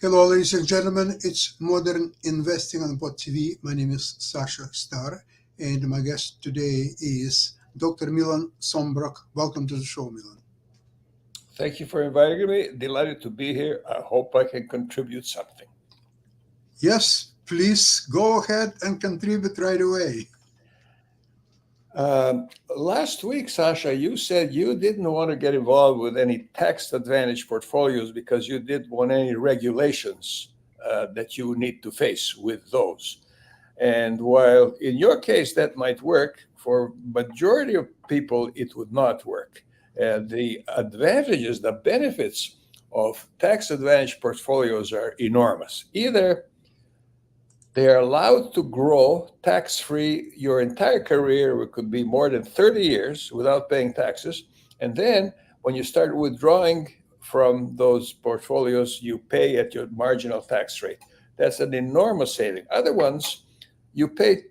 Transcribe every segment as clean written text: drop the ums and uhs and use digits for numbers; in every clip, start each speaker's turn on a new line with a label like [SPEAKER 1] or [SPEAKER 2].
[SPEAKER 1] Hello, ladies and gentlemen. It's Modern Investing on Pod TV. My name is Sasha Star, and my guest today is Dr. Milan Sombrak. Welcome to the show, Milan.
[SPEAKER 2] Thank you for inviting me. Delighted to be here. I hope I can contribute something.
[SPEAKER 1] Yes, please go ahead and contribute right away.
[SPEAKER 2] Last week, Sasha, you said you didn't want to get involved with any tax advantage portfolios because you didn't want any regulations that you need to face with those. And while in your case that might work, for majority of people it would not work. And the advantages, the benefits of tax advantage portfolios are enormous. Either they are allowed to grow tax-free your entire career, it could be more than 30 years without paying taxes. And then when you start withdrawing from those portfolios, you pay at your marginal tax rate. That's an enormous saving. Other ones, you pay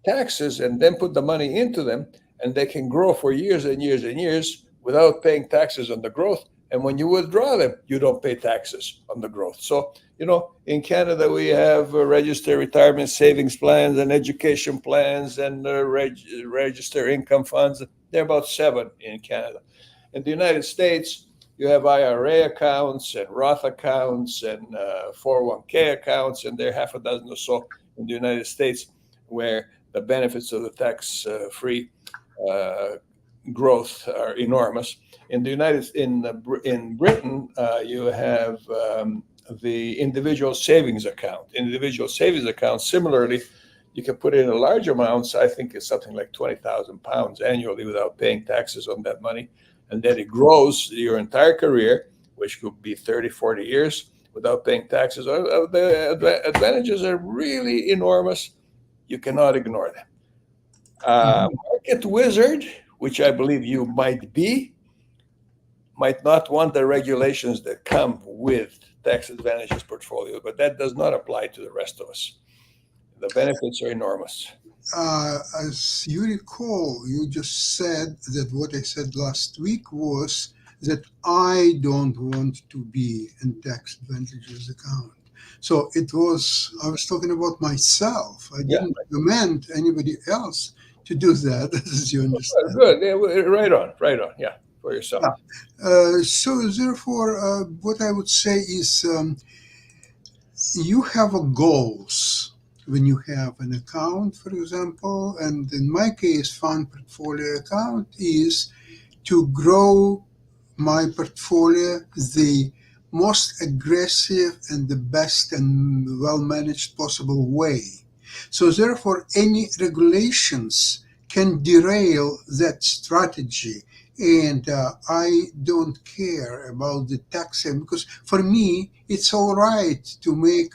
[SPEAKER 2] taxes and then put the money into them, and they can grow for years and years and years without paying taxes on the growth. And when you withdraw them, you don't pay taxes on the growth. So, in Canada, we have registered retirement savings plans and education plans and registered income funds. There are about 7 in Canada. In the United States, you have IRA accounts and Roth accounts and 401k accounts, and there are half a dozen or so in the United States where the benefits of the tax-free growth are enormous. In Britain, you have the individual savings account. Individual savings account, similarly, you can put in a large amounts. I think it's something like £20,000 annually without paying taxes on that money. And then it grows your entire career, which could be 30, 40 years without paying taxes. The advantages are really enormous. You cannot ignore them. Market wizard, which I believe you might be, might not want the regulations that come with tax advantages portfolio, but that does not apply to the rest of us. The benefits are enormous.
[SPEAKER 1] As you recall, you just said that what I said last week was that I don't want to be in tax advantages account. So I was talking about myself. I didn't recommend anybody else to do that, as you understand.
[SPEAKER 2] Good. Yeah, right on. Yeah, for yourself.
[SPEAKER 1] So therefore, what I would say is you have goals when you have an account, for example, and in my case, fund portfolio account is to grow my portfolio the most aggressive and the best and well-managed possible way. So therefore, any regulations can derail that strategy. And I don't care about the taxing because for me, it's all right to make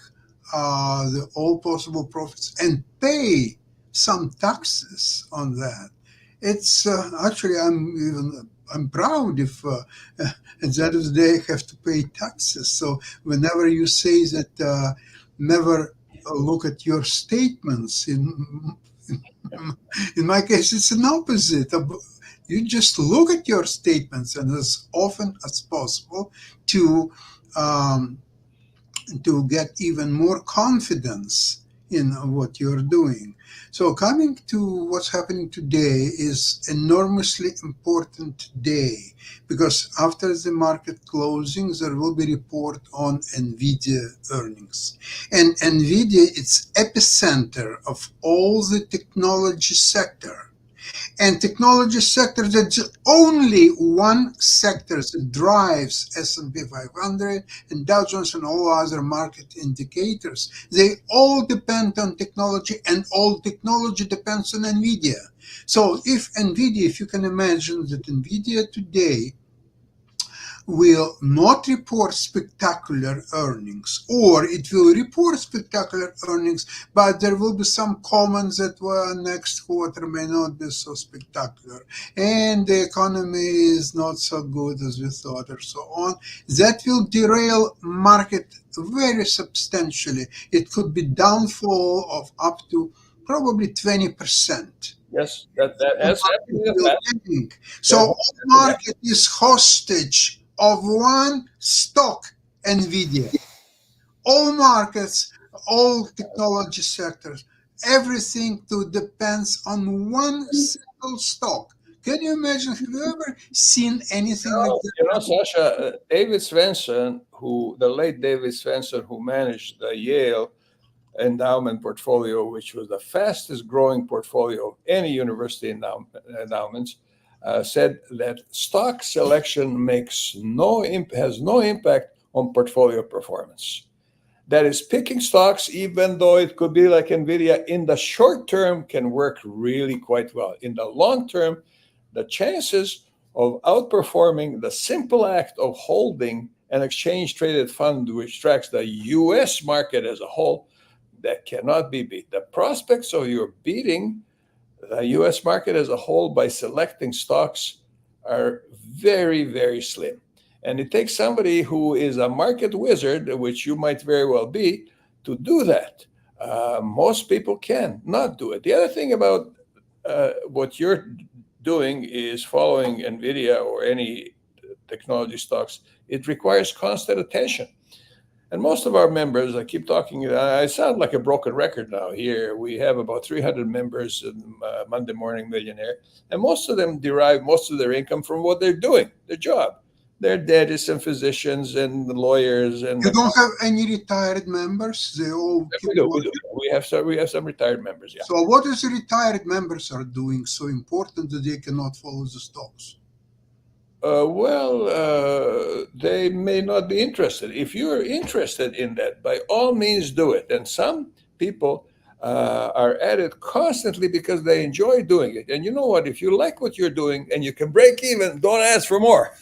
[SPEAKER 1] all possible profits and pay some taxes on that. It's actually I'm proud if at the end of the day I have to pay taxes. So whenever you say that never look at your statements, in my case it's an opposite. You just look at your statements and as often as possible to get even more confidence in what you're doing. So coming to what's happening today is enormously important day because after the market closing, there will be report on NVIDIA earnings. And NVIDIA, it's epicenter of all the technology sector. And technology sector, that's only one sector that drives S&P 500 and Dow Jones and all other market indicators. They all depend on technology, and all technology depends on NVIDIA. So if you can imagine that NVIDIA today will not report spectacular earnings, or it will report spectacular earnings, but there will be some comments that next quarter may not be so spectacular, and the economy is not so good as we thought, or so on. That will derail market very substantially. It could be downfall of up to probably 20%.
[SPEAKER 2] Yes, that has happened in the past.
[SPEAKER 1] So all market is hostage of one stock, NVIDIA. All markets, all technology sectors, everything to depends on one single stock. Can you imagine? Have you ever seen anything like that?
[SPEAKER 2] Sasha, David Svensson, the late David Svensson, who managed the Yale endowment portfolio, which was the fastest growing portfolio of any university endowments, said that stock selection has no impact on portfolio performance. That is, picking stocks, even though it could be like Nvidia, in the short term can work really quite well. In the long term, the chances of outperforming the simple act of holding an exchange traded fund which tracks the US market as a whole, that cannot be beat. The prospects of your beating the US market as a whole by selecting stocks are very, very slim. And it takes somebody who is a market wizard, which you might very well be, to do that. Most people can not do it. The other thing about what you're doing is following NVIDIA or any technology stocks. It requires constant attention. And most of our members, I keep talking, I sound like a broken record now here. We have about 300 members in Monday Morning Millionaire, and most of them derive most of their income from what they're doing, their job. They're dentists and physicians and lawyers and
[SPEAKER 1] You don't have any retired members? They all keep
[SPEAKER 2] we do, we
[SPEAKER 1] working.
[SPEAKER 2] do. We have some retired members, yeah.
[SPEAKER 1] So what is the retired members are doing so important that they cannot follow the stocks?
[SPEAKER 2] They may not be interested. If you're interested in that, by all means do it. And some people are at it constantly because they enjoy doing it. And you know what? If you like what you're doing and you can break even, don't ask for more.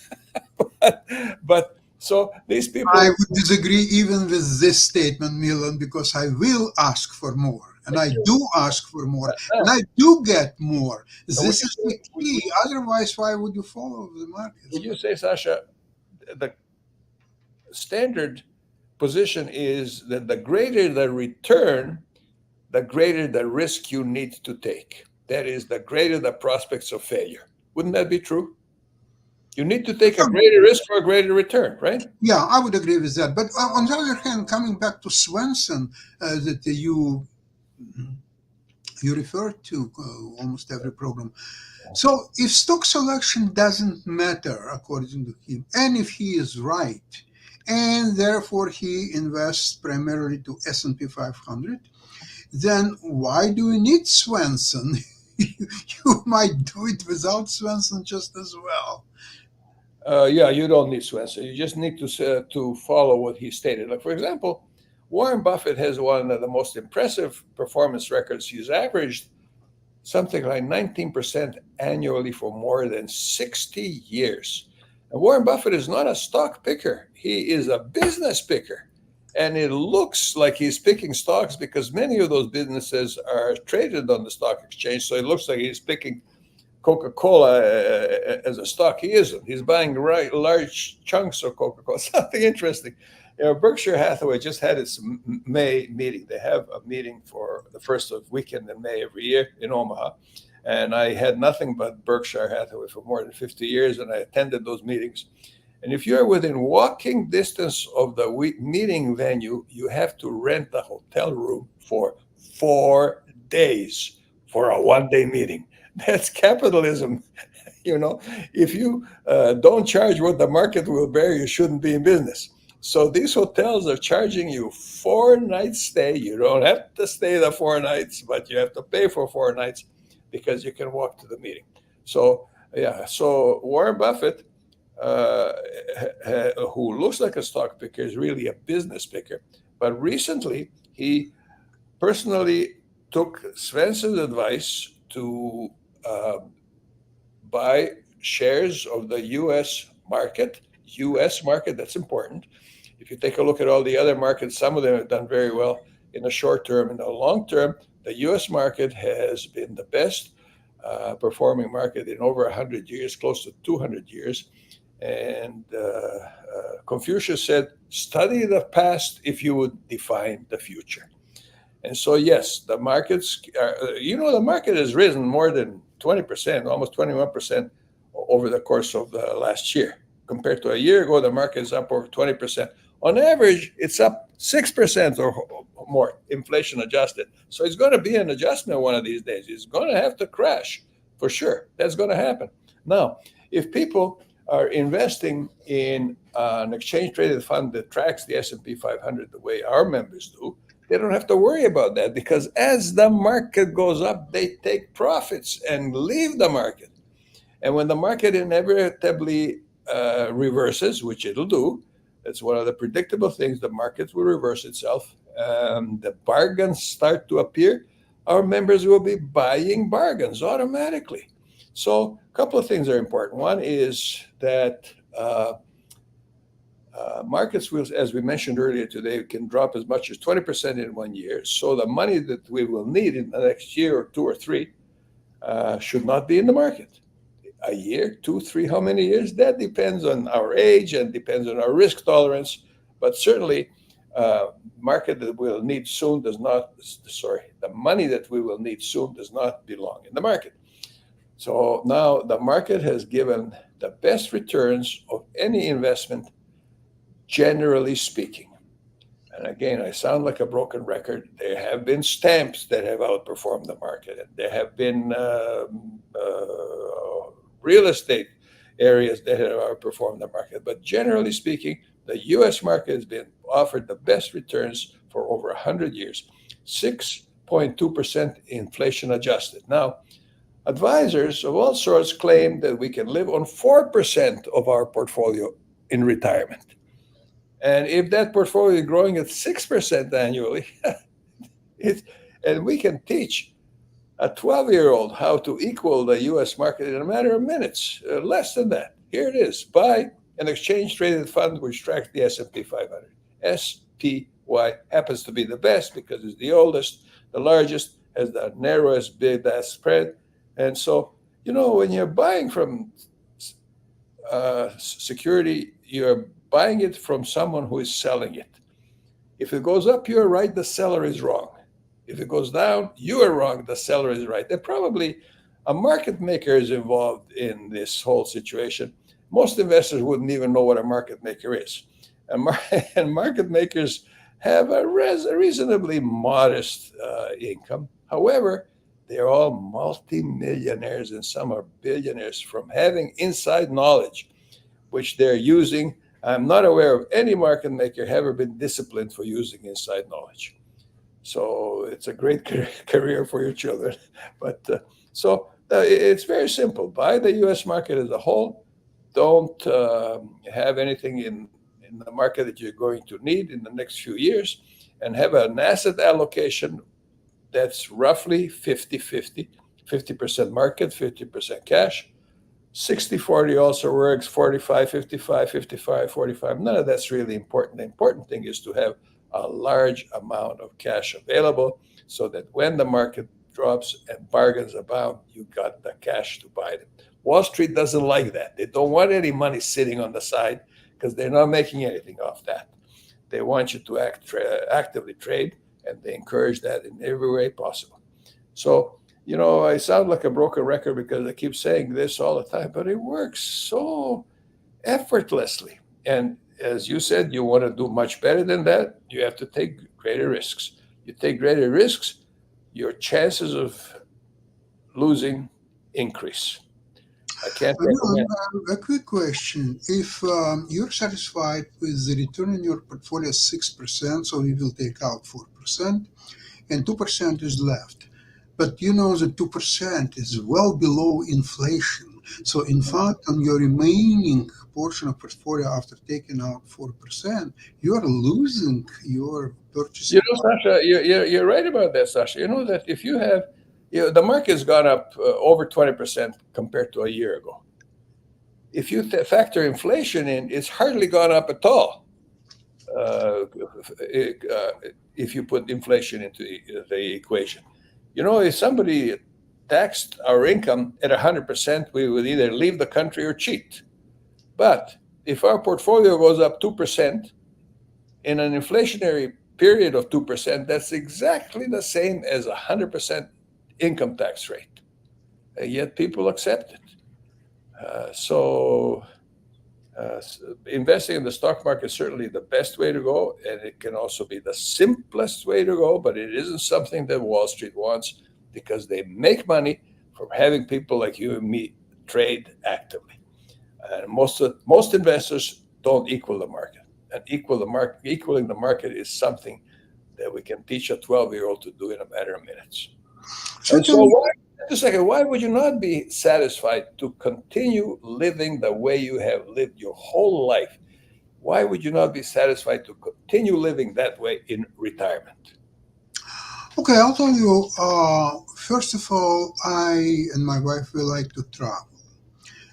[SPEAKER 2] but so these people.
[SPEAKER 1] I would disagree even with this statement, Milan, because I will ask for more. And I do ask for more. And I do get more. This is the key. Otherwise, why would you follow the market?
[SPEAKER 2] Would you say, Sasha, the standard position is that the greater the return, the greater the risk you need to take. That is, the greater the prospects of failure. Wouldn't that be true? You need to take a greater risk for a greater return, right?
[SPEAKER 1] Yeah, I would agree with that. But on the other hand, coming back to Svensson, that you refer to almost every program. So if stock selection doesn't matter, according to him, and if he is right, and therefore he invests primarily to S&P 500, then why do you need Svensson? You might do it without Svensson just as well.
[SPEAKER 2] Yeah, you don't need Svensson. You just need to follow what he stated. Like, for example, Warren Buffett has one of the most impressive performance records. He's averaged something like 19% annually for more than 60 years. And Warren Buffett is not a stock picker. He is a business picker. And it looks like he's picking stocks because many of those businesses are traded on the stock exchange. So it looks like he's picking Coca-Cola as a stock. He isn't. He's buying large chunks of Coca-Cola. Something interesting. Berkshire Hathaway just had its May meeting. They have a meeting for the first weekend in May every year in Omaha. And I had nothing but Berkshire Hathaway for more than 50 years, and I attended those meetings. And if you're within walking distance of the meeting venue, you have to rent a hotel room for 4 days for a one-day meeting. That's capitalism. If you don't charge what the market will bear, you shouldn't be in business. So these hotels are charging you 4 nights stay. You don't have to stay the 4 nights, but you have to pay for 4 nights because you can walk to the meeting. So, yeah. So Warren Buffett, who looks like a stock picker, is really a business picker. But recently, he personally took Svensson's advice to buy shares of the U.S. market. That's important. If you take a look at all the other markets, some of them have done very well in the short term. In the long term, the U.S. market has been the best performing market in over 100 years, close to 200 years. And Confucius said, study the past if you would define the future. And so, yes, the markets, the market has risen more than 20%, almost 21% over the course of the last year. Compared to a year ago, the market is up over 20%. On average, it's up 6% or more, inflation adjusted. So it's going to be an adjustment one of these days. It's going to have to crash for sure. That's going to happen. Now, if people are investing in an exchange traded fund that tracks the S&P 500 the way our members do, they don't have to worry about that, because as the market goes up, they take profits and leave the market. And when the market inevitably reverses, which it'll do, it's one of the predictable things, the market will reverse itself. The bargains start to appear. Our members will be buying bargains automatically. So a couple of things are important. One is that markets will, as we mentioned earlier today, can drop as much as 20% in 1 year. So the money that we will need in the next year or two or three should not be in the market. A year, 2, 3, how many years? That depends on our age and depends on our risk tolerance. But certainly, market that we'll need soon does not, the money that we will need soon does not belong in the market. So now the market has given the best returns of any investment, generally speaking. And again, I sound like a broken record. There have been stamps that have outperformed the market, and there have been real estate areas that have outperformed the market. But generally speaking, the U.S. market has been offered the best returns for over 100 years, 6.2% inflation adjusted. Now, advisors of all sorts claim that we can live on 4% of our portfolio in retirement. And if that portfolio is growing at 6% annually, and we can teach a 12-year-old how to equal the U.S. market in a matter of minutes, less than that. Here it is. Buy an exchange-traded fund which tracks the S&P 500. SPY happens to be the best because it's the oldest, the largest, has the narrowest bid-ask spread. And so, when you're buying from security, you're buying it from someone who is selling it. If it goes up, you're right, the seller is wrong. If it goes down, you are wrong, the seller is right. And probably a market maker is involved in this whole situation. Most investors wouldn't even know what a market maker is. And market makers have a reasonably modest income. However, they're all multimillionaires, and some are billionaires from having inside knowledge, which they're using. I'm not aware of any market maker ever been disciplined for using inside knowledge. So it's a great career for your children. But it's very simple. Buy the U.S. market as a whole. Don't have anything in the market that you're going to need in the next few years, and have an asset allocation that's roughly 50-50, 50% market, 50% cash. 60-40 also works, 45-55, 55-45. None of that's really important. The important thing is to have a large amount of cash available so that when the market drops and bargains abound, you got the cash to buy them. Wall Street doesn't like that. They don't want any money sitting on the side because they're not making anything off that. They want you to actively trade, and they encourage that in every way possible. So, I sound like a broken record because I keep saying this all the time, but it works so effortlessly. And as you said, you want to do much better than that, you have to take greater risks. You take greater risks, your chances of losing increase. I can't recommend.
[SPEAKER 1] A quick question. If you're satisfied with the return in your portfolio 6%, so we will take out 4%, and 2% is left. But the 2% is well below inflation. So in fact, on your remaining portion of portfolio after taking out 4%, you are losing your purchasing.
[SPEAKER 2] Sasha, you're right about that, Sasha. That if you have, the market's gone up over 20% compared to a year ago. If you factor inflation in, it's hardly gone up at all. If you put inflation into the equation. If somebody taxed our income at 100%, we would either leave the country or cheat. But if our portfolio goes up 2% in an inflationary period of 2%, that's exactly the same as 100% income tax rate. And yet people accept it. So Investing in the stock market is certainly the best way to go, and it can also be the simplest way to go, but it isn't something that Wall Street wants because they make money from having people like you and me trade actively. And most investors don't equal the market. And equaling the market is something that we can teach a 12-year-old to do in a matter of minutes. And so,
[SPEAKER 1] Certainly.
[SPEAKER 2] just a second, why would you not be satisfied to continue living the way you have lived your whole life? Why would you not be satisfied to continue living that way in retirement?
[SPEAKER 1] Okay, I'll tell you. First of all, I and my wife we like to travel.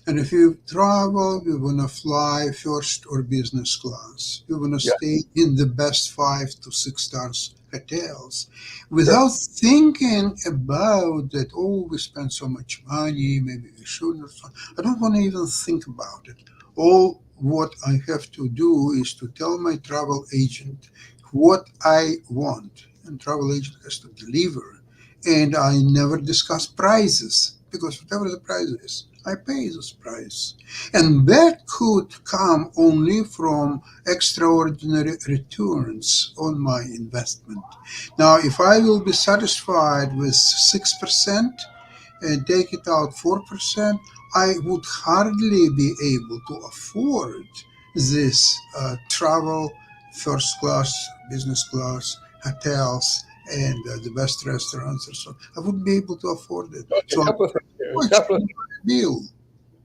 [SPEAKER 1] And if you travel, we want to fly first or business class. We want to
[SPEAKER 2] Yeah,
[SPEAKER 1] stay in the best 5 to 6 stars hotels
[SPEAKER 2] sure.
[SPEAKER 1] without thinking about that, oh, we spend so much money, maybe we shouldn't. I don't want to even think about it. All what I have to do is to tell my travel agent what I want, and travel agent has to deliver. And I never discuss prices because whatever the price is, I pay this price. And that could come only from extraordinary returns on my investment. Now, if I will be satisfied with 6% and take it out 4%, I would hardly be able to afford this travel, first class, business class, hotels, and the best restaurants or so. I wouldn't be able to afford it.
[SPEAKER 2] Okay, a
[SPEAKER 1] So,
[SPEAKER 2] couple of things here. A
[SPEAKER 1] much
[SPEAKER 2] couple of
[SPEAKER 1] deal.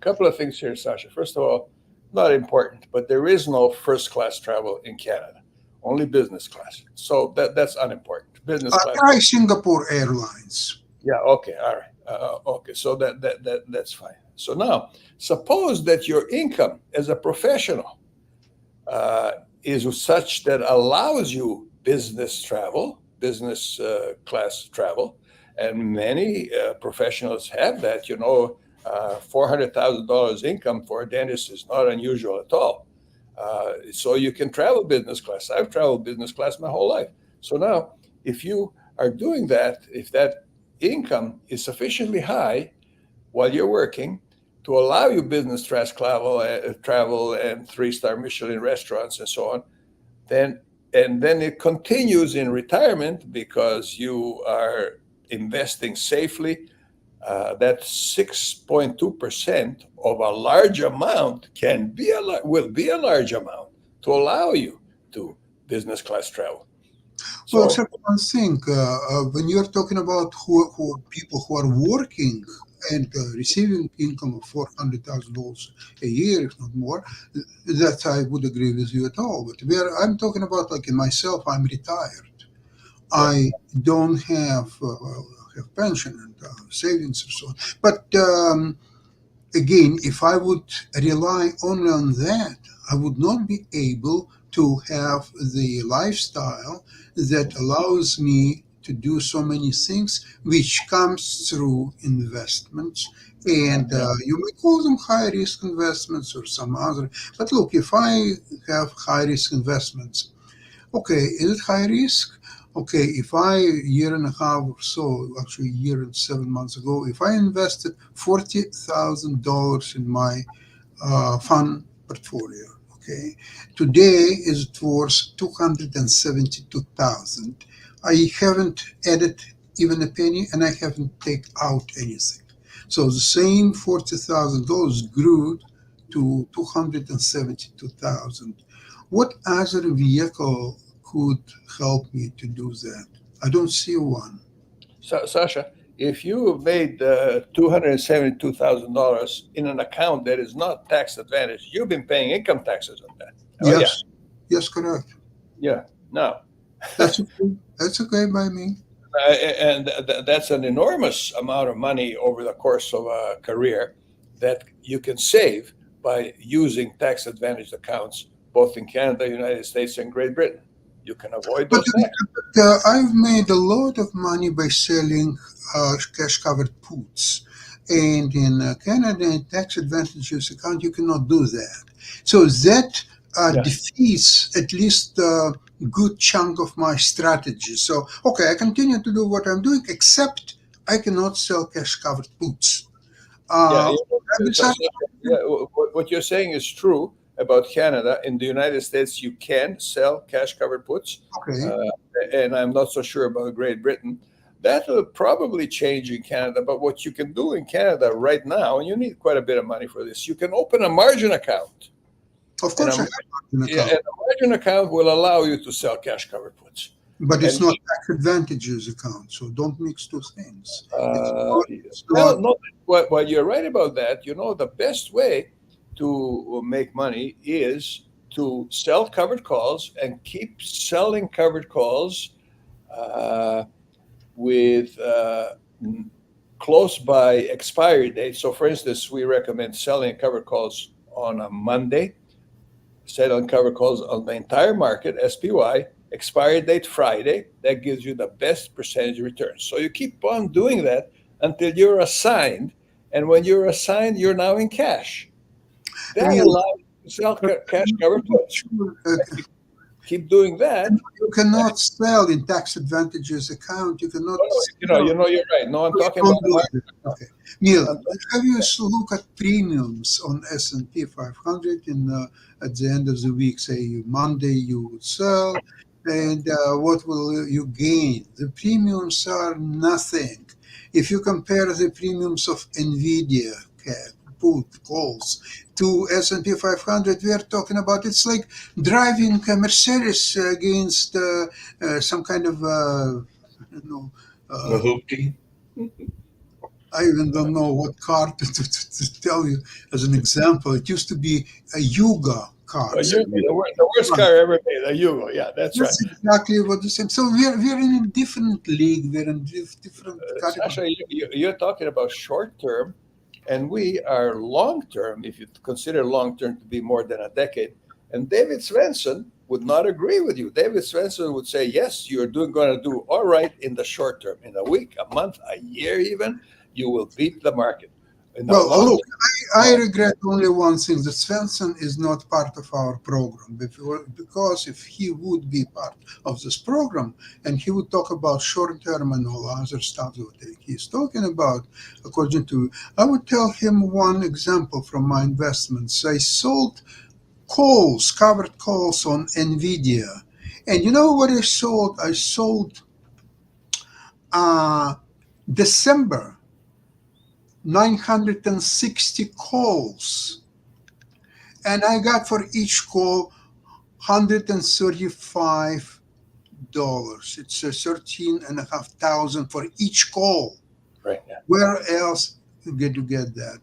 [SPEAKER 2] couple of things here, Sasha. First of all, not important, but there is no first class travel in Canada, only business class. So that's unimportant. Business class.
[SPEAKER 1] Try Singapore Airlines.
[SPEAKER 2] Yeah. Okay. All right. Okay. So that's fine. So now, suppose that your income as a professional is such that allows you business travel, business class travel, and many professionals have that. $400,000 income for a dentist is not unusual at all. So you can travel business class. I've traveled business class my whole life. So now, if you are doing that, if that income is sufficiently high while you're working to allow you business class travel and three-star Michelin restaurants and so on, then and then it continues in retirement because you are investing safely. That 6.2% of a large amount will be a large amount to allow you to business class travel.
[SPEAKER 1] Well,
[SPEAKER 2] So
[SPEAKER 1] except one thing, when you're talking about who people who are working and receiving income of $400,000 a year, if not more, that I would agree with you at all. But I'm talking about like in myself, I'm retired.
[SPEAKER 2] yeah,
[SPEAKER 1] I don't have well, I have pension and savings and so on. But again, if I would rely only on that, I would not be able to have the lifestyle that allows me to do so many things, which comes through investments. And you may call them high risk investments or some other. But look, if I have high risk investments, okay, is it high risk? Okay, if I year and a half or so, actually a year and 7 months ago, if I invested $40,000 in my fund portfolio, okay, today is it worth 272,000. I haven't added even a penny, and I haven't taken out anything. So the same $40,000 grew to 272,000. What other vehicle could help me to do that? I don't see one.
[SPEAKER 2] so, Sasha, if you made $272,000 in an account that is not tax advantaged, you've been paying income taxes on that. Oh yeah,
[SPEAKER 1] Yes, yes, correct.
[SPEAKER 2] yeah. Now,
[SPEAKER 1] That's okay. That's okay by me.
[SPEAKER 2] and that's an enormous amount of money over the course of a career that you can save by using tax advantaged accounts both in Canada, United States, and Great Britain. You can avoid
[SPEAKER 1] But
[SPEAKER 2] those taxes.
[SPEAKER 1] I've made a lot of money by selling cash covered puts. And in Canada, in tax advantageous account, you cannot do that. So that
[SPEAKER 2] Yeah,
[SPEAKER 1] defeats at least a good chunk of my strategy. So, okay, I continue to do what I'm doing, except I cannot sell cash covered puts.
[SPEAKER 2] yeah.
[SPEAKER 1] Uh, I've decided,
[SPEAKER 2] Yeah, what you're saying is true. about Canada. In the United States, you can sell cash covered puts,
[SPEAKER 1] Okay.
[SPEAKER 2] and I'm not so sure about Great Britain. That will probably change in Canada. But what you can do in Canada right now, and you need quite a bit of money for this, you can open a margin account.
[SPEAKER 1] Of
[SPEAKER 2] And
[SPEAKER 1] course, I
[SPEAKER 2] a,
[SPEAKER 1] have an
[SPEAKER 2] yeah,
[SPEAKER 1] account,
[SPEAKER 2] and a margin account will allow you to sell cash covered puts.
[SPEAKER 1] but it's
[SPEAKER 2] And
[SPEAKER 1] not tax advantages account, so don't mix two things.
[SPEAKER 2] uh,
[SPEAKER 1] It's
[SPEAKER 2] well,
[SPEAKER 1] not.
[SPEAKER 2] no, well, you're right about that. You know, the best way to make money is to sell covered calls and keep selling covered calls uh, with close by expiry date. So, for instance, we recommend selling covered calls on a Monday, selling covered calls on the entire market, SPY, expiry date Friday. That gives you the best percentage return. So you keep on doing that until you're assigned. And when you're assigned, you're now in cash. That
[SPEAKER 1] Neil,
[SPEAKER 2] allows you to sell cash covered puts. Keep doing that.
[SPEAKER 1] you cannot sell in tax advantages account. You cannot sell.
[SPEAKER 2] You're right. No, I'm talking
[SPEAKER 1] Don't
[SPEAKER 2] about
[SPEAKER 1] do it. Okay, Neil,
[SPEAKER 2] I'm
[SPEAKER 1] have you look at premiums on S&P 500 in at the end of the week? Say Monday you would sell, and what will you gain? The premiums are nothing. If you compare the premiums of Nvidia put calls to S&P 500, we are talking about it's like driving a Mercedes against some kind of you know.
[SPEAKER 3] The hoopty.
[SPEAKER 1] I even don't know what car to tell you as an example. It used to be a Yuga car.
[SPEAKER 2] the worst car ever made, a Yugo. Yeah, that's right.
[SPEAKER 1] That's exactly what the same. So we're in a different league. We're in different
[SPEAKER 2] Sasha,
[SPEAKER 1] category.
[SPEAKER 2] you're talking about short term, and we are long term, if you consider long term to be more than a decade. And David Svensson would not agree with you. David Svensson would say, yes, you're going to do all right in the short term. In a week, a month, a year even, you will beat the market. In the
[SPEAKER 1] Well,
[SPEAKER 2] long
[SPEAKER 1] look, I
[SPEAKER 2] term,
[SPEAKER 1] regret only one thing: that Svensson is not part of our program. Because if he would be part of this program and he would talk about short term and all other stuff that he's talking about, according to, I would tell him one example from my investments. I sold calls, covered calls on Nvidia, and you know what I sold? I sold uh, December 960 calls, and I got for each call $135. It's 13,500 for each call.
[SPEAKER 2] right? Yeah.
[SPEAKER 1] Where else did you get that?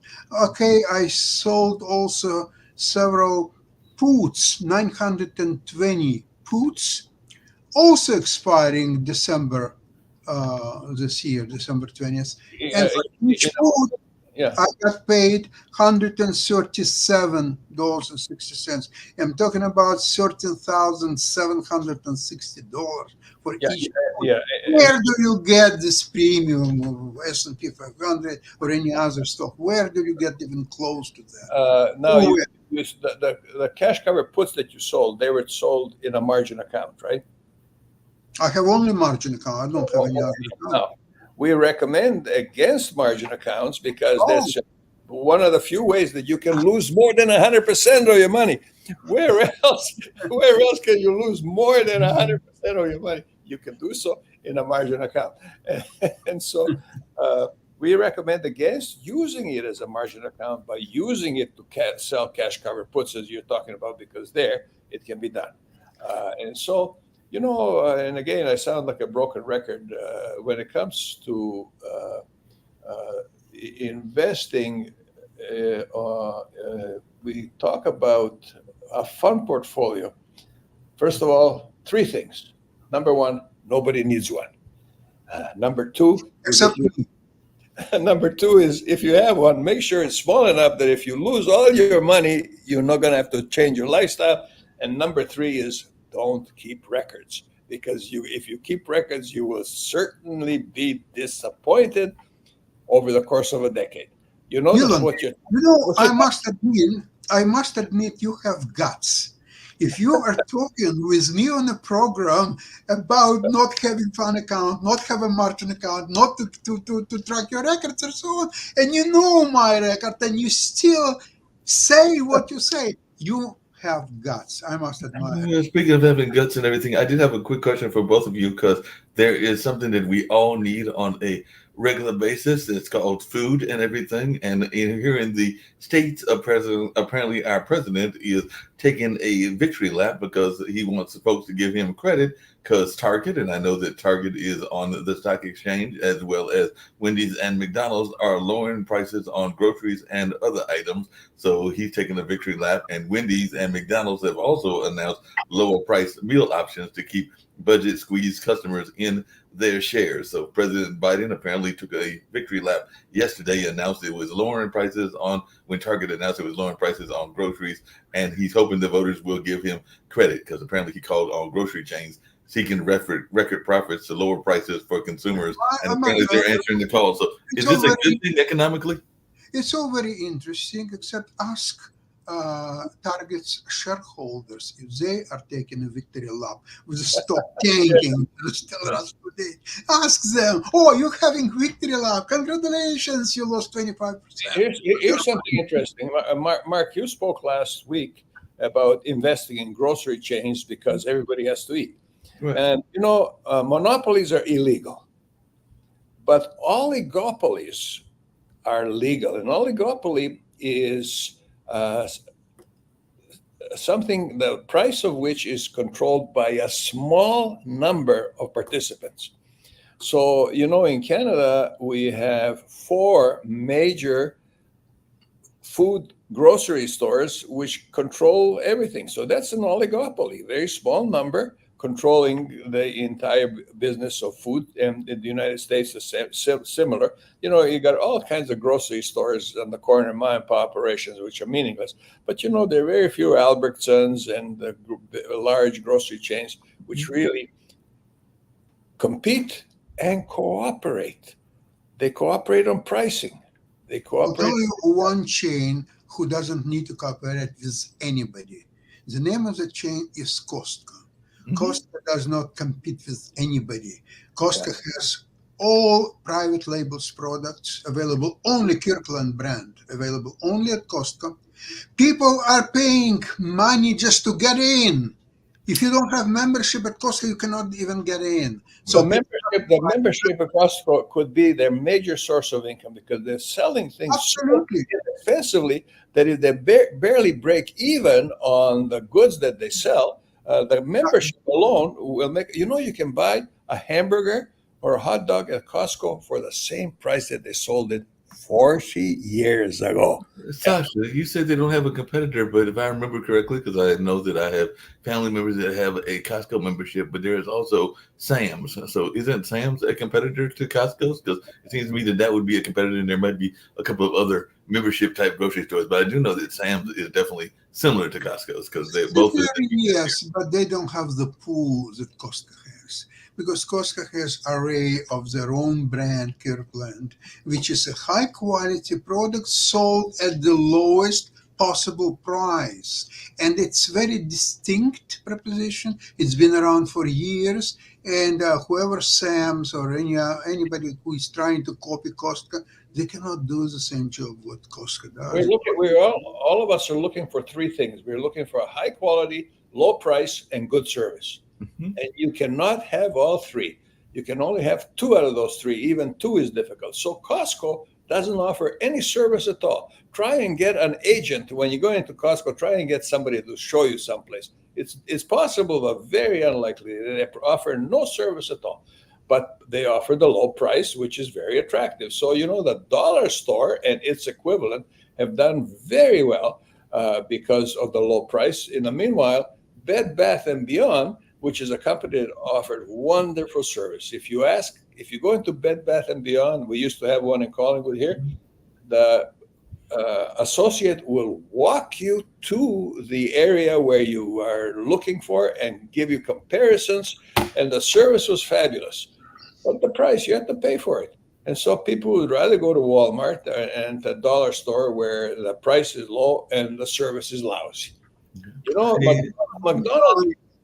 [SPEAKER 1] Okay, I sold also several puts, 920 puts, also expiring December this year, December 20th. And for each put,
[SPEAKER 2] Yeah.
[SPEAKER 1] I got paid $137.60. I'm talking about $13,760 for
[SPEAKER 2] Yeah,
[SPEAKER 1] each.
[SPEAKER 2] yeah.
[SPEAKER 1] Where do you get this premium of S&P 500 or any other stock? Where do you get even close to that?
[SPEAKER 2] Now, the cash cover puts that you sold, they were sold in a margin account, right?
[SPEAKER 1] I have only margin account. I don't have any other account.
[SPEAKER 2] Now, we recommend against margin accounts because
[SPEAKER 1] Oh.
[SPEAKER 2] that's one of the few ways that you can lose more than 100% of your money. Where else can you lose more than 100% of your money? You can do so in a margin account. And so we recommend against using it as a margin account by using it to sell cash cover puts, as you're talking about, because there it can be done. And so, and again, I sound like a broken record when it comes to investing. We talk about a fund portfolio. First of all, three things. Number one, nobody needs one. Number two,
[SPEAKER 1] Except
[SPEAKER 2] number two is if you have one, make sure it's small enough that if you lose all your money, you're not going to have to change your lifestyle. And number three is don't keep records, because if you keep records, you will certainly be disappointed over the course of a decade. You notice
[SPEAKER 1] Milan,
[SPEAKER 2] what you're.
[SPEAKER 1] I must admit, you have guts. If you are talking with me on a program about not having fund account, not have a margin account, not to track your records and so on, and you know my record, and you still say what you say, you have guts. I must admire.
[SPEAKER 3] Yeah, speaking of having guts and everything, I did have a quick question for both of you because there is something that we all need on a regular basis. It's called food and everything. And here in the States, apparently our president is taking a victory lap because he wants folks to give him credit because Target, and I know that Target is on the stock exchange as well as Wendy's and McDonald's are lowering prices on groceries and other items. So he's taking a victory lap, and Wendy's and McDonald's have also announced lower price meal options to keep budget squeezed customers in their shares. So President Biden apparently took a victory lap yesterday, announced it was lowering prices on when Target announced it was lowering prices on groceries, and he's hoping the voters will give him credit because apparently he called on grocery chains seeking record profits to lower prices for consumers, and apparently they're answering the call. So is this a good thing economically?
[SPEAKER 1] It's all very interesting, except ask Target's shareholders if they are taking a victory lap with the stock tanking still runs today. Ask them, oh, you're having victory lap. Congratulations, you lost 25%.
[SPEAKER 2] Here's something interesting. Mark, you spoke last week about investing in grocery chains because everybody has to eat.
[SPEAKER 3] Right.
[SPEAKER 2] And, monopolies are illegal, but oligopolies are legal. An oligopoly is something the price of which is controlled by a small number of participants. So, in Canada, we have 4 major food grocery stores which control everything. So that's an oligopoly, very small number controlling the entire business of food. And in the United States, is similar. You got all kinds of grocery stores on the corner, mom and pop operations, which are meaningless. But, there are very few Albertsons and the large grocery chains which really compete and cooperate. They cooperate on pricing. They
[SPEAKER 1] I'll
[SPEAKER 2] cooperate.
[SPEAKER 1] tell you one chain who doesn't need to cooperate with anybody. The name of the chain is Costco. Costco does not compete with anybody. Costco has all private labels products available, only Kirkland brand available only at Costco. People are paying money just to get in. If you don't have membership at Costco, you cannot even get in.
[SPEAKER 2] So the membership at Costco could be their major source of income because they're selling things
[SPEAKER 1] Absolutely.
[SPEAKER 2] so offensively that if they barely break even on the goods that they sell, the membership alone will make, you can buy a hamburger or a hot dog at Costco for the same price that they sold it 40 years ago.
[SPEAKER 3] Sasha, you said they don't have a competitor, but if I remember correctly, because I know that I have family members that have a Costco membership, but there is also Sam's. So isn't Sam's a competitor to Costco's? Because it seems to me that would be a competitor, and there might be a couple of other membership type grocery stores. But I do know that Sam's is definitely similar to Costco's because they both.
[SPEAKER 1] Yes, but they don't have the pool that Costco has. Because Costco has array of their own brand, Kirkland, which is a high quality product sold at the lowest possible price. And it's very distinct proposition. It's been around for years. And whoever Sam's or anybody who is trying to copy Costco, they cannot do the same job what Costco does.
[SPEAKER 2] All of us are looking for 3 things. We're looking for a high quality, low price, and good service. And you cannot have all 3. You can only have 2 out of those 3. Even 2 is difficult. So Costco doesn't offer any service at all. Try and get an agent. When you go into Costco, try and get somebody to show you someplace. It's possible, but very unlikely. They offer no service at all. But they offer the low price, which is very attractive. So, the dollar store and its equivalent have done very well because of the low price. In the meanwhile, Bed Bath & Beyond, which is a company that offered wonderful service. If you go into Bed Bath & Beyond, we used to have one in Collingwood here, the associate will walk you to the area where you are looking for and give you comparisons, and the service was fabulous. But the price, you have to pay for it. And so people would rather go to Walmart and the dollar store where the price is low and the service is lousy.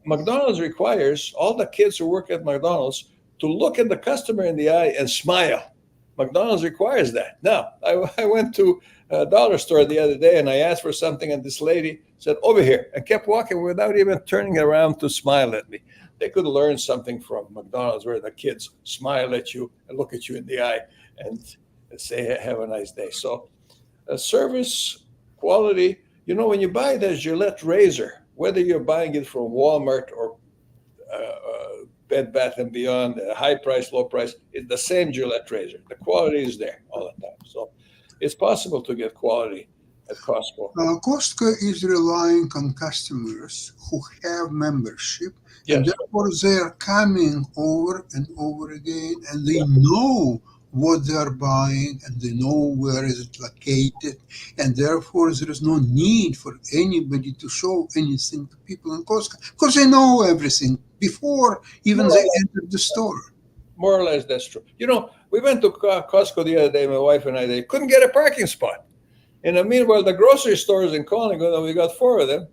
[SPEAKER 2] McDonald's requires all the kids who work at McDonald's to look at the customer in the eye and smile. McDonald's requires that. Now, I went to a dollar store the other day and I asked for something, and this lady said, "Over here," and kept walking without even turning around to smile at me. They could learn something from McDonald's, where the kids smile at you and look at you in the eye and say, "Have a nice day." So, service, quality. When you buy the Gillette razor, whether you're buying it from Walmart or Bed Bath and Beyond, high price, low price, it's the same Gillette razor. The quality is there all the time. So it's possible to get quality at Costco.
[SPEAKER 1] Costco is relying on customers who have membership,
[SPEAKER 2] Yes.
[SPEAKER 1] and therefore they are coming over and over again, and they know what they are buying, and they know where is it located, and therefore there is no need for anybody to show anything to people in Costco, because they know everything before even they enter the store.
[SPEAKER 2] More or less, that's true. We went to Costco the other day, my wife and I. They couldn't get a parking spot. And meanwhile, the grocery stores in Conneaut, we got 4 of them.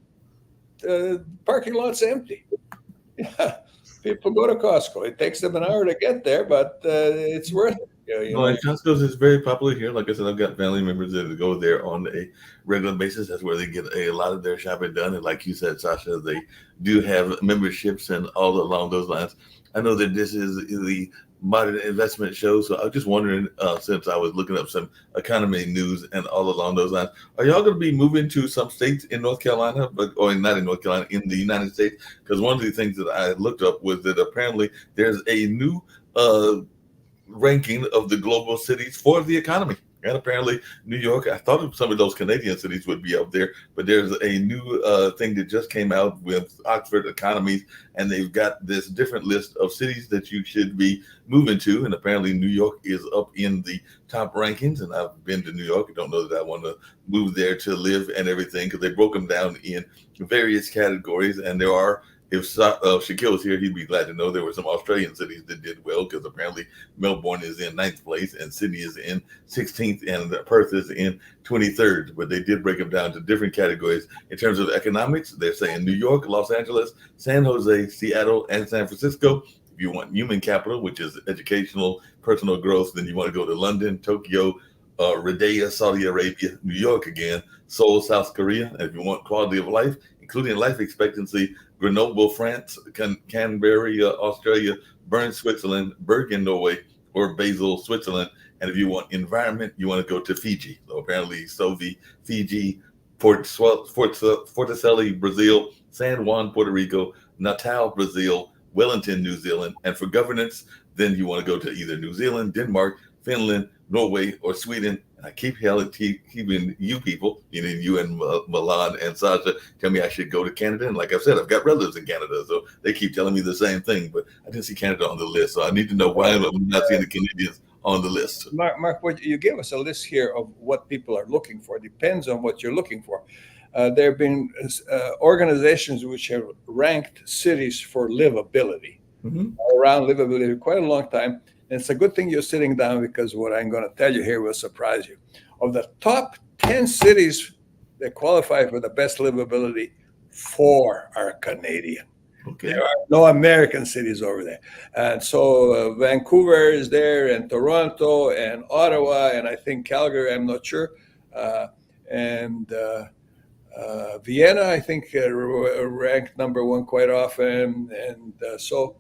[SPEAKER 2] The parking lot's empty. Yeah, people go to Costco. It takes them an hour to get there, but it's worth it.
[SPEAKER 3] Costco's is very popular here. Like I said, I've got family members that go there on a regular basis. That's where they get a lot of their shopping done. And like you said, Sasha, they do have memberships and all along those lines. I know that this is the Modern Investment Show, so I was just wondering, since I was looking up some economy news and all along those lines, are y'all going to be moving to some states in North Carolina, or not in North Carolina, in the United States? Because one of the things that I looked up was that apparently there's a new ranking of the global cities for the economy. And apparently New York, I thought some of those Canadian cities would be up there, but there's a new thing that just came out with Oxford Economies, and they've got this different list of cities that you should be moving to. And apparently New York is up in the top rankings. And I've been to New York. I don't know that I want to move there to live and everything, because they broke them down in various categories. And there are, if Shaquille was here, he'd be glad to know there were some Australian cities that did well, because apparently Melbourne is in 9th place and Sydney is in 16th and Perth is in 23rd. But they did break them down to different categories. In terms of economics, they're saying New York, Los Angeles, San Jose, Seattle, and San Francisco. If you want human capital, which is educational, personal growth, then you want to go to London, Tokyo, Riyadh, Saudi Arabia, New York again, Seoul, South Korea. And if you want quality of life, including life expectancy, Grenoble, France, Canberra, Australia, Bern, Switzerland, Bergen, Norway, or Basel, Switzerland. And if you want environment, you want to go to Fiji. So apparently Sovi, Fiji, Fortaleza, Brazil, San Juan, Puerto Rico, Natal, Brazil, Wellington, New Zealand. And for governance, then you want to go to either New Zealand, Denmark, Finland, Norway, or Sweden. And I keep keeping you people, you and Milan and Sasha, tell me I should go to Canada. And like I've said, I've got relatives in Canada, so they keep telling me the same thing. But I didn't see Canada on the list, so I need to know why I'm not seeing the Canadians on the list.
[SPEAKER 2] Mark, what you gave us a list here of what people are looking for. Depends on what you're looking for. There have been organizations which have ranked cities for livability, around livability, quite a long time. And it's a good thing you're sitting down, because what I'm going to tell you here will surprise you. Of the top 10 cities that qualify for the best livability, 4 are Canadian.
[SPEAKER 3] Okay.
[SPEAKER 2] There are no American cities over there. And so Vancouver is there, and Toronto, and Ottawa, and I think Calgary, I'm not sure. And Vienna, I think, ranked number 1 quite often. And so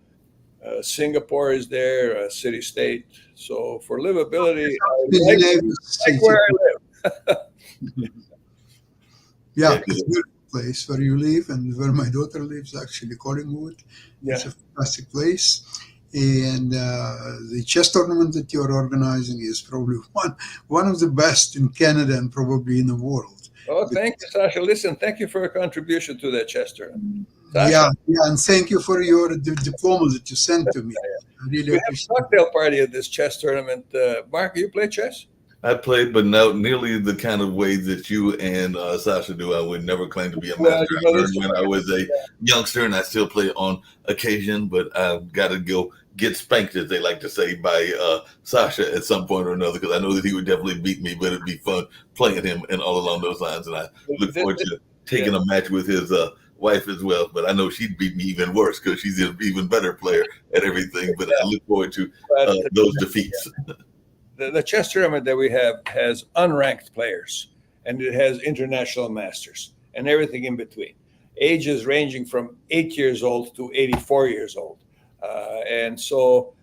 [SPEAKER 2] Singapore is there, city state. So for livability, I like where I live.
[SPEAKER 1] Yeah, it's a beautiful place where you live and where my daughter lives, actually, Collingwood.
[SPEAKER 2] Yeah.
[SPEAKER 1] It's a fantastic place. And the chess tournament that you're organizing is probably one of the best in Canada and probably in the world.
[SPEAKER 2] Oh, thank you, Sasha. Listen, thank you for your contribution to that chess tournament.
[SPEAKER 1] Yeah, and thank you for your diploma that you sent to me. I really
[SPEAKER 2] We have a
[SPEAKER 1] appreciate it.
[SPEAKER 2] cocktail party at this chess tournament. Mark, you play chess?
[SPEAKER 3] I played, but not nearly the kind of way that you and Sasha do. I would never claim to be a
[SPEAKER 2] Well,
[SPEAKER 3] master. I learned when I was a youngster, and I still play on occasion, but I've got to go get spanked, as they like to say, by Sasha at some point or another, because I know that he would definitely beat me, but it'd be fun playing him and all along those lines. And I look forward to taking a match with his wife as well. But I know she'd beat me even worse, because she's an even better player at everything. But I look forward to those defeats.
[SPEAKER 2] the chess tournament that we have has unranked players, and it has international masters and everything in between. Ages ranging from 8 years old to 84 years old. And so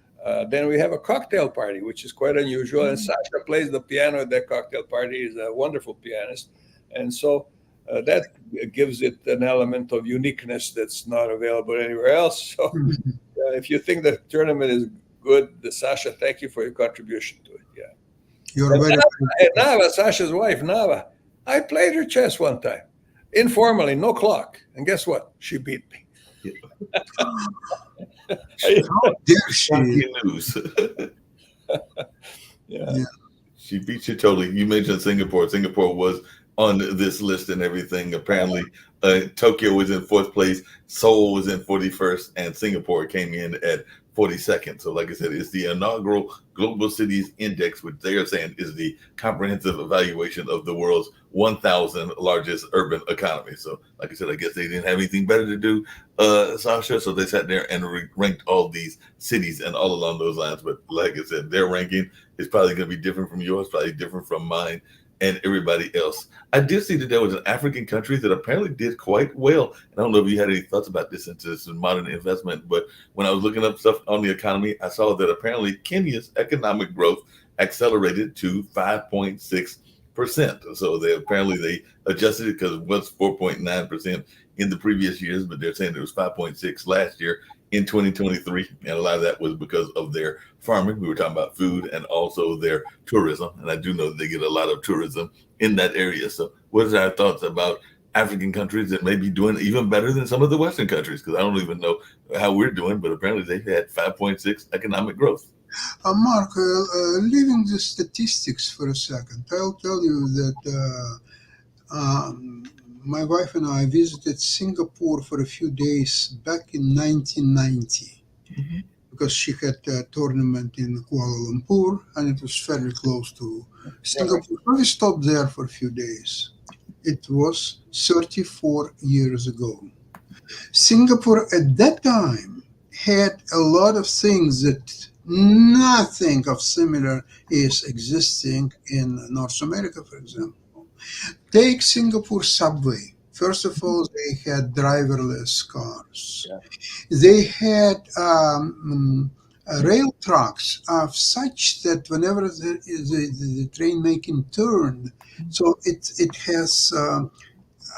[SPEAKER 2] then we have a cocktail party, which is quite unusual. And Sasha plays the piano at that cocktail party. He's a wonderful pianist. And so that gives it an element of uniqueness that's not available anywhere else. So if you think the tournament is good, Sasha, thank you for your contribution to it. Yeah.
[SPEAKER 1] You're very
[SPEAKER 2] And Nava, Sasha's wife, Nava, I played her chess one time, informally, no clock. And guess what? She beat me.
[SPEAKER 1] How dare she?
[SPEAKER 3] Shocking news.
[SPEAKER 2] Yeah.
[SPEAKER 3] She beat you totally. You mentioned Singapore. Singapore was on this list and everything. Apparently, Tokyo was in 4th place, Seoul was in 41st, and Singapore came in at 42nd. So, like I said, it's the inaugural Global Cities Index, which they are saying is the comprehensive evaluation of the world's 1,000 largest urban economies. So, like I said, I guess they didn't have anything better to do, Sasha. So they sat there and ranked all these cities and all along those lines. But like I said, their ranking is probably going to be different from yours, probably different from mine and everybody else. I did see that there was an African country that apparently did quite well. And I don't know if you had any thoughts about this into this modern investment, but when I was looking up stuff on the economy, I saw that apparently Kenya's economic growth accelerated to 5.6%. So they adjusted it because it was 4.9% in the previous years, but they're saying it was 5.6 last year in 2023. And a lot of that was because of their farming. We were talking about food and also their tourism. And I do know that they get a lot of tourism in that area. So what is our thoughts about African countries that may be doing even better than some of the Western countries? Because I don't even know how we're doing, but apparently they've had 5.6 economic growth.
[SPEAKER 1] Mark, leaving the statistics for a second, I'll tell you that my wife and I visited Singapore for a few days back in 1990 because she had a tournament in Kuala Lumpur and it was fairly close to Singapore. So we stopped there for a few days. It was 34 years ago. Singapore at that time had a lot of things that nothing of similar is existing in North America, for example. Take Singapore subway. First of all, they had driverless cars.
[SPEAKER 2] Yeah.
[SPEAKER 1] They had rail tracks of such that whenever the train making turn, so it has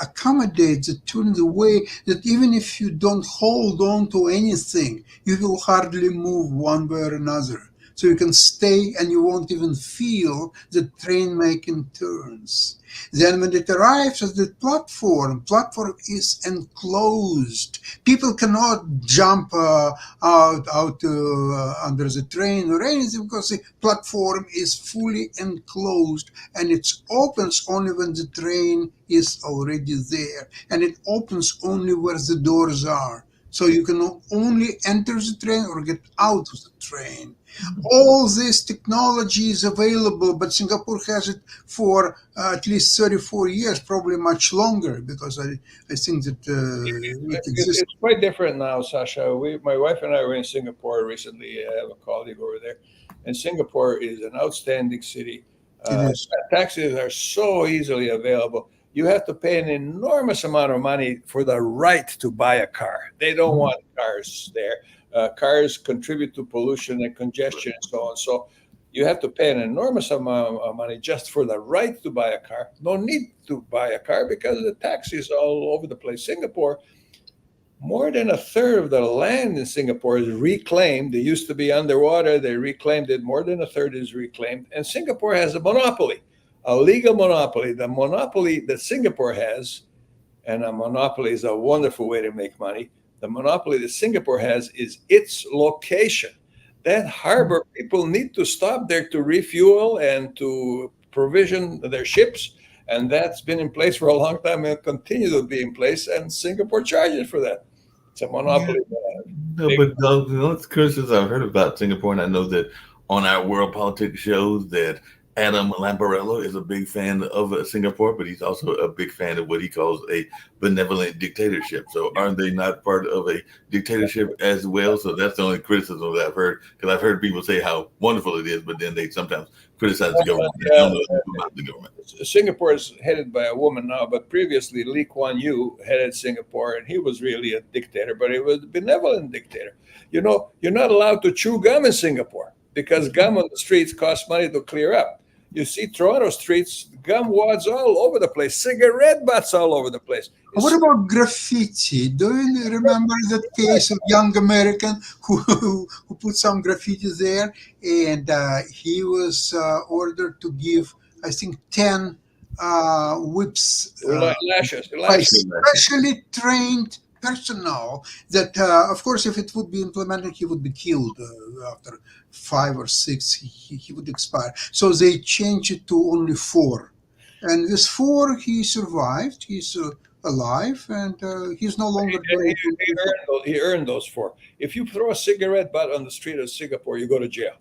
[SPEAKER 1] accommodates the turn in the way that even if you don't hold on to anything, you will hardly move one way or another. So you can stay and you won't even feel the train making turns. Then when it arrives at the platform is enclosed. People cannot jump out under the train or anything because the platform is fully enclosed and it opens only when the train is already there. And it opens only where the doors are. So you can only enter the train or get out of the train. All this technology is available, but Singapore has it for at least 34 years, probably much longer, because I think that it exists.
[SPEAKER 2] It's quite different now, Sasha. My wife and I were in Singapore recently. I have a colleague over there. And Singapore is an outstanding city. Taxis are so easily available. You have to pay an enormous amount of money for the right to buy a car. They don't want cars there. Cars contribute to pollution and congestion and so on. So you have to pay an enormous amount of money just for the right to buy a car. No need to buy a car because the taxis are all over the place. Singapore, more than a third of the land in Singapore is reclaimed. They used to be underwater. They reclaimed it. More than a third is reclaimed. And Singapore has a monopoly, a legal monopoly. The monopoly that Singapore has, and a monopoly is a wonderful way to make money. The monopoly that Singapore has is its location. That harbor, people need to stop there to refuel and to provision their ships. And that's been in place for a long time and continue to be in place. And Singapore charges for that. It's a monopoly.
[SPEAKER 3] No, but the criticisms I've heard about Singapore, and I know that on our World Politics shows that Adam Lamparello is a big fan of Singapore, but he's also a big fan of what he calls a benevolent dictatorship. So, aren't they not part of a dictatorship as well? So, that's the only criticism that I've heard, because I've heard people say how wonderful it is, but then they sometimes criticize the government. They don't know anything about the government.
[SPEAKER 2] Singapore is headed by a woman now, but previously Lee Kuan Yew headed Singapore, and he was really a dictator, but he was a benevolent dictator. You know, you're not allowed to chew gum in Singapore because gum on the streets costs money to clear up. You see Toronto streets, gum wads all over the place, cigarette butts all over the place.
[SPEAKER 1] What about graffiti? Do you remember that case of young American who put some graffiti there, and he was ordered to give, I think, 10 whips
[SPEAKER 2] Lashes,
[SPEAKER 1] by
[SPEAKER 2] lashes.
[SPEAKER 1] specially trained personnel that, of course, if it would be implemented, he would be killed after 5 or 6. He would expire. So they changed it to only 4. And with 4, he survived. He's alive, and he's no longer going to.
[SPEAKER 2] He earned those 4. If you throw a cigarette butt on the street of Singapore, you go to jail.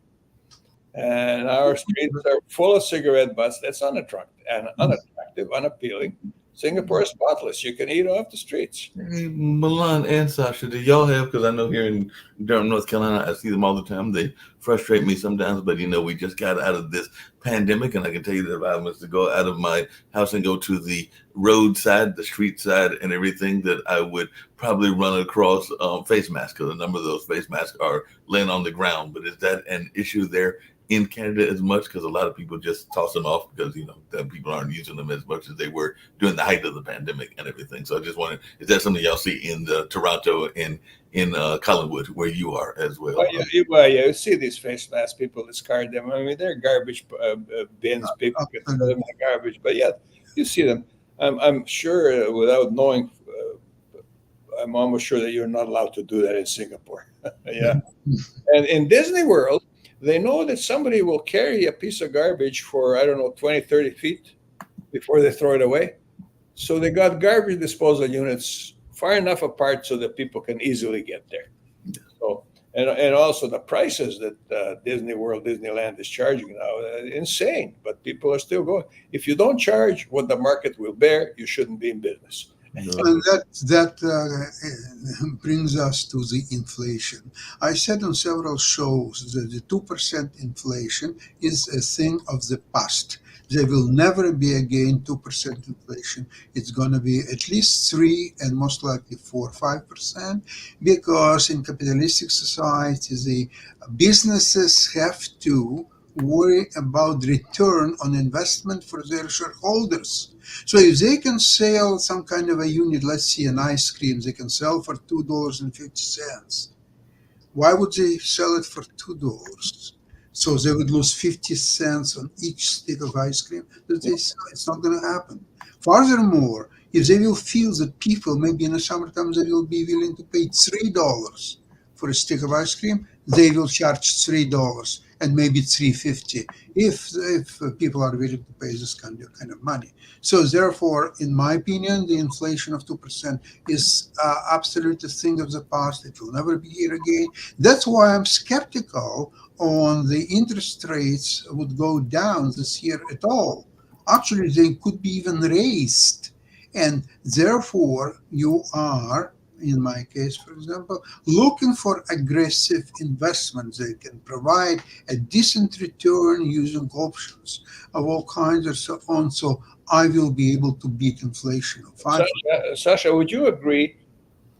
[SPEAKER 2] And our streets are full of cigarette butts. That's unattractive, unappealing. Singapore is spotless. You can eat off the streets.
[SPEAKER 3] Hey, Milan and Sasha, do y'all have, because I know here in Durham, North Carolina, I see them all the time. They frustrate me sometimes, but we just got out of this pandemic, and I can tell you that if I was to go out of my house and go to the roadside, the street side, and everything, that I would probably run across face masks, because a number of those face masks are laying on the ground. But is that an issue there in Canada as much? Because a lot of people just toss them off because that people aren't using them as much as they were during the height of the pandemic and everything. So I just wondered, is that something y'all see in Toronto and in Collingwood, where you are as well?
[SPEAKER 2] Well, you see these face masks, people discard them. I mean, they're garbage bins. People can throw them in the garbage, but yeah, you see them. I'm sure, without knowing, I'm almost sure that you're not allowed to do that in Singapore. Yeah, and in Disney World, they know that somebody will carry a piece of garbage for, 20, 30 feet before they throw it away. So they got garbage disposal units far enough apart so that people can easily get there. So, and also the prices that Disney World, Disneyland is charging now, insane, but people are still going. If you don't charge what the market will bear, you shouldn't be in business.
[SPEAKER 1] And that brings us to the inflation. I said on several shows that the 2% inflation is a thing of the past. There will never be again 2% inflation. It's going to be at least 3 and most likely 4 or 5%, because in capitalistic society, the businesses have to worry about return on investment for their shareholders. So if they can sell some kind of a unit, let's see, an ice cream, they can sell for $2.50. Why would they sell it for $2? So they would lose 50 cents on each stick of ice cream that they sell. It's not going to happen. Furthermore, if they will feel that people, maybe in the summertime, they will be willing to pay $3 for a stick of ice cream, they will charge $3 and maybe $3.50 if people are willing to pay this kind of money. So therefore, in my opinion, the inflation of 2% is absolutely a thing of the past. It will never be here again. That's why I'm skeptical on the interest rates would go down this year at all. Actually, they could be even raised. And therefore, you are, in my case, for example, looking for aggressive investments that can provide a decent return using options of all kinds and so on. So I will be able to beat inflation.
[SPEAKER 2] Sasha, would you agree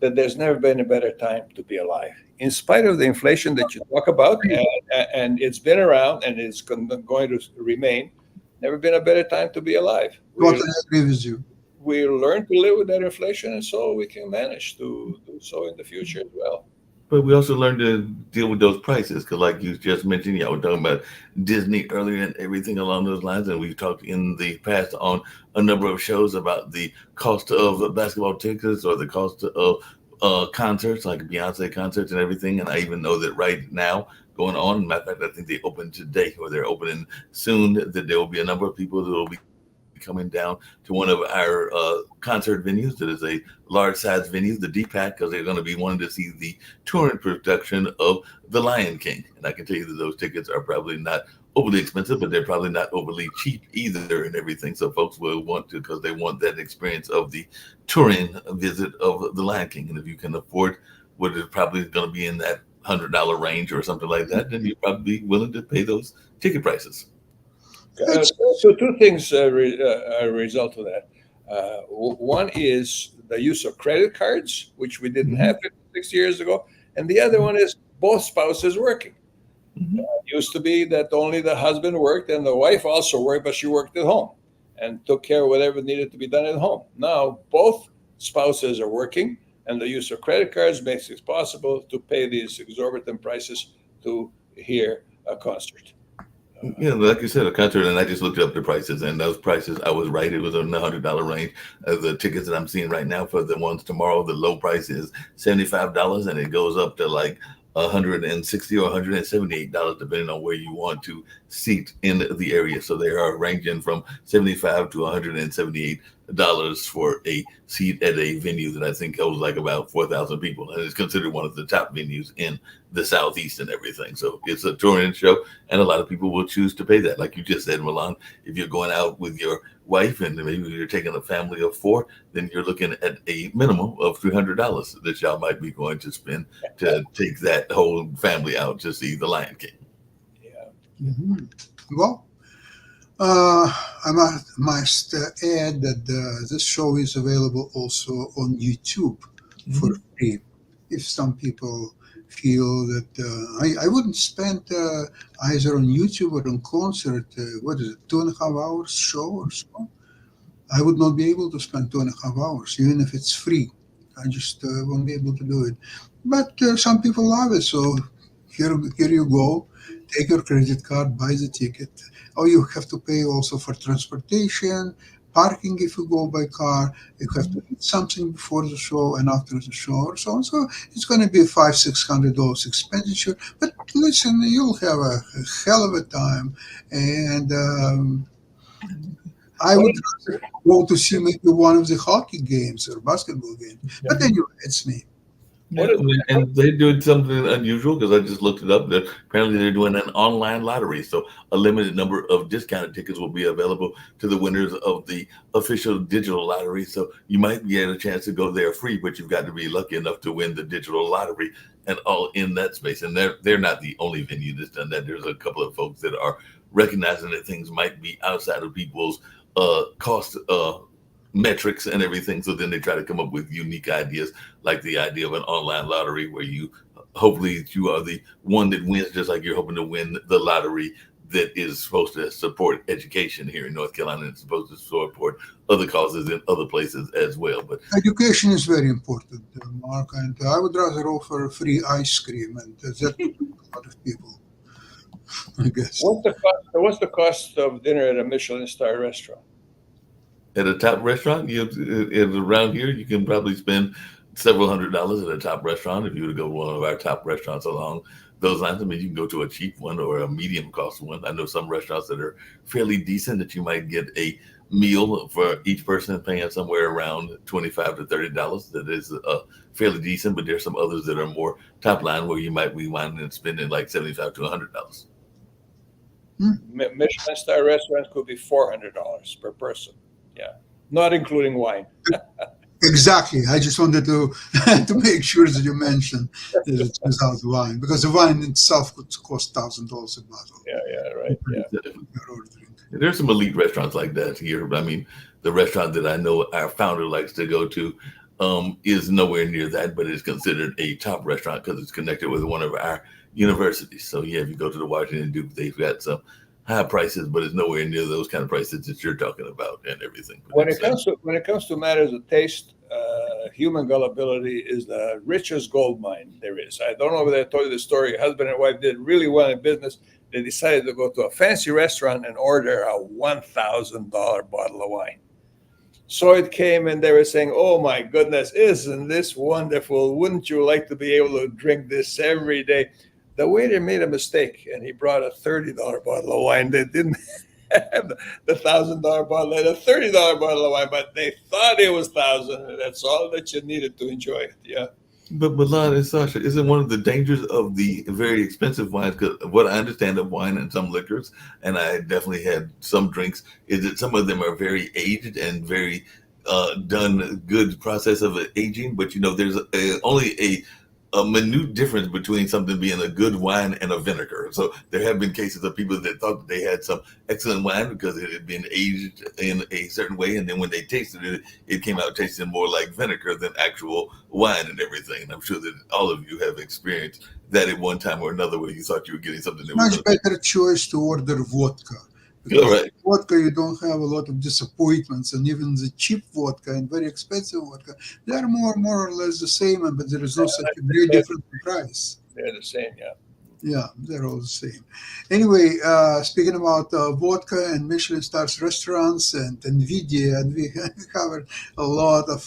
[SPEAKER 2] that there's never been a better time to be alive? In spite of the inflation that you talk about, and it's been around and it's going to remain, never been a better time to be alive.
[SPEAKER 1] I agree with you.
[SPEAKER 2] We learn to live with that inflation, and so we can manage to do so in the future as well.
[SPEAKER 3] But we also learn to deal with those prices, because like you just mentioned, we're talking about Disney earlier and everything along those lines, and we've talked in the past on a number of shows about the cost of basketball tickets or the cost of concerts, like Beyonce concerts and everything. And I even know that right now going on, matter of fact, I think they opened today, or they're opening soon, that there will be a number of people that will be coming down to one of our concert venues that is a large size venue, the DPAC, because they're going to be wanting to see the touring production of The Lion King. And I can tell you that those tickets are probably not overly expensive, but they're probably not overly cheap either and everything. So folks will want to, because they want that experience of the touring visit of the Lion King. And if you can afford what is probably going to be in that $100 range or something like that, then you're probably willing to pay those ticket prices.
[SPEAKER 2] So two things are a result of that. One is the use of credit cards, which we didn't have 56 years ago, and the other one is both spouses working. It used to be that only the husband worked and the wife also worked, but she worked at home and took care of whatever needed to be done at home. Now both spouses are working, and the use of credit cards makes it possible to pay these exorbitant prices to hear a concert.
[SPEAKER 3] Yeah, like you said, a concert, and I just looked up the prices, and those prices, I was right. It was in the $100 range. The tickets that I'm seeing right now for the ones tomorrow, the low price is $75, and it goes up to like $160 or $178, depending on where you want to seat in the area. So they are ranging from $75 to $178 for a seat at a venue that I think holds like about 4,000 people, and it's considered one of the top venues in the Southeast and everything. So it's a touring show, and a lot of people will choose to pay that. Like you just said, Milan, if you're going out with your wife and maybe you're taking a family of four, then you're looking at a minimum of $300 that y'all might be going to spend to take that whole family out to see the Lion King.
[SPEAKER 1] Mm-hmm. Well, I must add that this show is available also on YouTube for free. If some people feel that I wouldn't spend either on YouTube or on concert, what is it, 2.5 hours show or so? I would not be able to spend 2.5 hours, even if it's free. I just won't be able to do it. But some people love it, so here you go. Take your credit card, buy the ticket. Oh, you have to pay also for transportation, parking if you go by car. You have to eat something before the show and after the show or so on. So it's going to be $500-600 expenditure. But listen, you'll have a hell of a time. And I would go to see maybe one of the hockey games or basketball games. But anyway, it's me.
[SPEAKER 3] Yeah, and they're doing something unusual because I just looked it up. That apparently they're doing an online lottery, so a limited number of discounted tickets will be available to the winners of the official digital lottery. So you might get a chance to go there free, but you've got to be lucky enough to win the digital lottery and all in that space. And they're not the only venue that's done that. There's a couple of folks that are recognizing that things might be outside of people's cost metrics and everything. So then they try to come up with unique ideas, like the idea of an online lottery where you hopefully you are the one that wins, just like you're hoping to win the lottery that is supposed to support education here in North Carolina. It's supposed to support other causes in other places as well. But
[SPEAKER 1] education is very important, Mark, and I would rather offer free ice cream, and that would a lot of people, I guess.
[SPEAKER 2] What's the cost of dinner at a Michelin star restaurant?
[SPEAKER 3] at a top restaurant, around here, you can probably spend several $100s at a top restaurant. If you were to go to one of our top restaurants along those lines, I mean, you can go to a cheap one or a medium cost one. I know some restaurants that are fairly decent that you might get a meal for each person paying somewhere around $25 to $30. That is fairly decent, but there's some others that are more top line where you might be winding and spending like $75 to $100.
[SPEAKER 2] Michelin star restaurants could be $400 per person. Yeah, not including wine.
[SPEAKER 1] Exactly. I just wanted to to make sure that you mentioned that it's without wine, because the wine itself could cost $1,000 a bottle.
[SPEAKER 2] Yeah, right. Yeah.
[SPEAKER 3] There's some elite restaurants like that here. I mean, the restaurant that I know our founder likes to go to is nowhere near that, but it's considered a top restaurant because it's connected with one of our universities. So yeah, if you go to the Washington Duke, they've got some high prices, but it's nowhere near those kind of prices that you're talking about and everything.
[SPEAKER 2] When it comes to matters of taste, human gullibility is the richest gold mine there is. I don't know whether I told you the story. Husband and wife did really well in business. They decided to go to a fancy restaurant and order a $1,000 bottle of wine. So it came and they were saying, "Oh my goodness, isn't this wonderful? Wouldn't you like to be able to drink this every day?" The waiter made a mistake and he brought a $30 bottle of wine. They didn't have the $1,000 bottle, they had a $30 bottle of wine, but they thought it was $1,000. And that's all that you needed to enjoy it. Yeah.
[SPEAKER 3] But Milan and Sasha, isn't one of the dangers of the very expensive wines, because what I understand of wine and some liquors, and I definitely had some drinks, is that some of them are very aged and very done good process of aging. But there's only a minute difference between something being a good wine and a vinegar. So there have been cases of people that thought that they had some excellent wine because it had been aged in a certain way, and then when they tasted it, it came out tasting more like vinegar than actual wine and everything. And I'm sure that all of you have experienced that at one time or another, where you thought you were getting something that was
[SPEAKER 1] Much better choice to order vodka,
[SPEAKER 3] all
[SPEAKER 1] because
[SPEAKER 3] right.
[SPEAKER 1] vodka you don't have a lot of disappointments, and even the cheap vodka and very expensive vodka, they are more or less the same, but there is no such a great
[SPEAKER 2] They're,
[SPEAKER 1] difference in price.
[SPEAKER 2] they're the same, yeah.
[SPEAKER 1] Yeah, they're all the same. Anyway, speaking about vodka and Michelin stars restaurants and NVIDIA, and we covered a lot of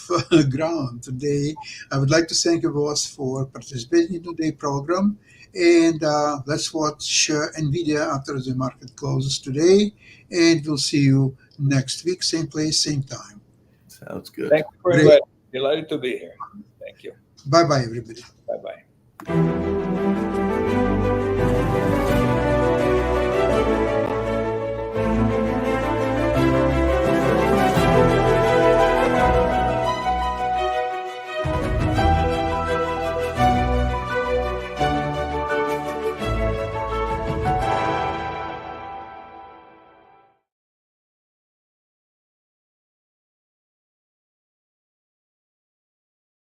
[SPEAKER 1] ground today. I would like to thank you both for participating in today's program. And let's watch NVIDIA after the market closes today. And we'll see you next week, same place, same time.
[SPEAKER 3] Sounds good.
[SPEAKER 2] Thank you for
[SPEAKER 1] Great.
[SPEAKER 2] inviting me. Delighted to be here. Thank you.
[SPEAKER 1] Bye bye, everybody.
[SPEAKER 2] Bye bye.